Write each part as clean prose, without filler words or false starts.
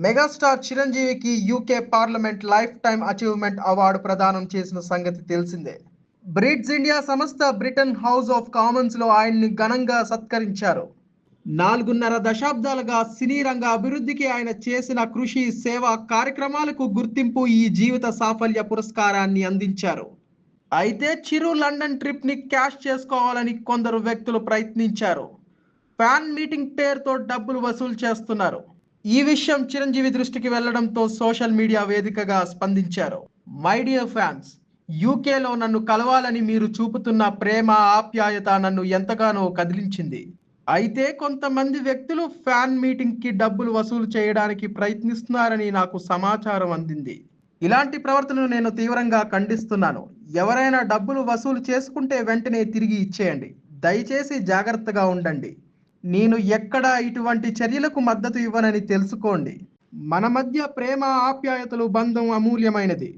Megastar చిరంజీవికి UK parliament life time achievement award ప్రదానం చేసిన సంగతి తెలిసిందే. బ్రిట్స్ ఇండియా సంస్థ బ్రిటన్ హౌస్ ఆఫ్ కామన్స్ లో ఆయన్ని ఘనంగా సత్కరించారు. 4.5 దశాబ్దాలుగా సినీ రంగ అభివృద్ధికి ఆయన చేసిన కృషి, సేవా కార్యక్రమాలకు గుర్తింపు ఈ జీవిత సాఫల్య పురస్కారాన్ని అందించారు. అయితే చిరు లండన్ ట్రిప్ ని క్యాష్ చేసుకోవాలని కొందరు వ్యక్తులు ప్రయత్నించారు. ఫ్యాన్ మీటింగ్ పేరుతో డబ్బులు వసూలు చేస్తున్నారు. ఈ విషయం చిరంజీవి దృష్టికి వెళ్లడంతో సోషల్ మీడియా వేదికగా స్పందించారు. మై డియర్ ఫ్యాన్స్, యూకేలో నన్ను కలవాలని మీరు చూపుతున్న ప్రేమ, ఆప్యాయత నన్ను ఎంతగానో కదిలించింది. అయితే కొంతమంది వ్యక్తులు ఫ్యాన్ మీటింగ్ కి డబ్బులు వసూలు చేయడానికి ప్రయత్నిస్తున్నారని నాకు సమాచారం అందింది. ఇలాంటి ప్రవర్తనను నేను తీవ్రంగా ఖండిస్తున్నాను. ఎవరైనా డబ్బులు వసూలు చేసుకుంటే వెంటనే తిరిగి ఇచ్చేయండి. దయచేసి జాగ్రత్తగా ఉండండి. నేను ఎక్కడ ఇటువంటి చర్యలకు మద్దతు ఇవ్వనని తెలుసుకోండి. మన మధ్య ప్రేమ, ఆప్యాయతలు బంధం అమూల్యమైనది,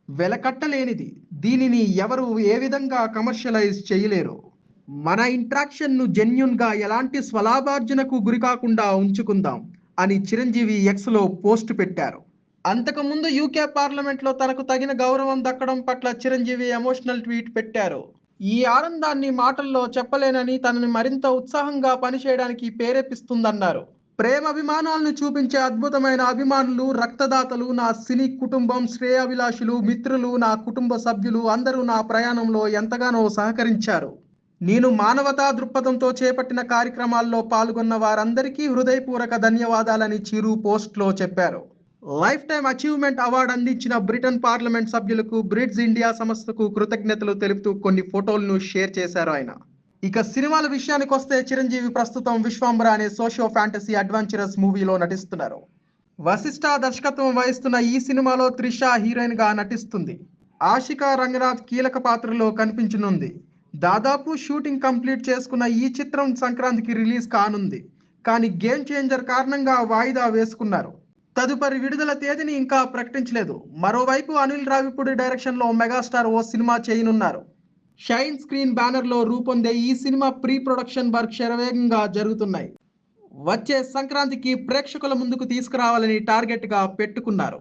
వెలకట్టలేనిది. దీనిని ఎవరు ఏ విధంగా కమర్షియలైజ్ చేయలేరు. మన ఇంట్రాక్షన్ ను జెన్యూన్ గా, ఎలాంటి స్వలాభార్జనకు గురికాకుండా ఉంచుకుందాం అని చిరంజీవి ఎక్స్ లో పోస్ట్ పెట్టారు. అంతకుముందు యూకే పార్లమెంట్ లో తనకు తగిన గౌరవం దక్కడం పట్ల చిరంజీవి ఎమోషనల్ ట్వీట్ పెట్టారు. ఈ ఆనందాన్ని మాటల్లో చెప్పలేనని, తనని మరింత ఉత్సాహంగా పనిచేయడానికి ప్రేరేపిస్తుందన్నారు. ప్రేమాభిమానాలను చూపించే అద్భుతమైన అభిమానులు, రక్తదాతలు, నా సినీ కుటుంబం, శ్రేయాభిలాషులు, మిత్రులు, నా కుటుంబ సభ్యులు అందరూ నా ప్రయాణంలో ఎంతగానో సహకరించారు. నేను మానవతా దృక్పథంతో చేపట్టిన కార్యక్రమాల్లో పాల్గొన్న వారందరికీ హృదయపూర్వక ధన్యవాదాలని చిరు పోస్ట్లో చెప్పారు. లైఫ్ టైమ్ అచీవ్మెంట్ అవార్డు అందించిన బ్రిటన్ పార్లమెంట్ సభ్యులకు, బ్రిట్స్ ఇండియా సంస్థకు కృతజ్ఞతలు తెలుపుతూ కొన్ని ఫోటోలను షేర్ చేశారు ఆయన. ఇక సినిమాల విషయానికి వస్తే, చిరంజీవి ప్రస్తుతం విశ్వంబర అనే సోషియో ఫ్యాంటసీ అడ్వెంచరస్ మూవీలో నటిస్తున్నారు. వశిష్ఠ దర్శకత్వం వహిస్తున్న ఈ సినిమాలో త్రిష హీరోయిన్ గా నటిస్తుంది. ఆషికా రంగనాథ్ కీలక పాత్రలో కనిపించనుంది. దాదాపు షూటింగ్ కంప్లీట్ చేసుకున్న ఈ చిత్రం సంక్రాంతికి రిలీజ్ కానుంది. కానీ గేమ్ చేంజర్ కారణంగా వాయిదా వేసుకున్నారు. తదుపరి విడుదల తేదీని ఇంకా ప్రకటించలేదు. మరోవైపు అనిల్ రావిపూడి డైరెక్షన్ లో మెగాస్టార్ ఓ సినిమా చేయనున్నారు. షైన్ స్క్రీన్ బ్యానర్ లో రూపొందే ఈ సినిమా ప్రీ ప్రొడక్షన్ వర్క్ శరవేగంగా జరుగుతున్నాయి. వచ్చే సంక్రాంతికి ప్రేక్షకుల ముందుకు తీసుకురావాలని టార్గెట్ గా పెట్టుకున్నారు.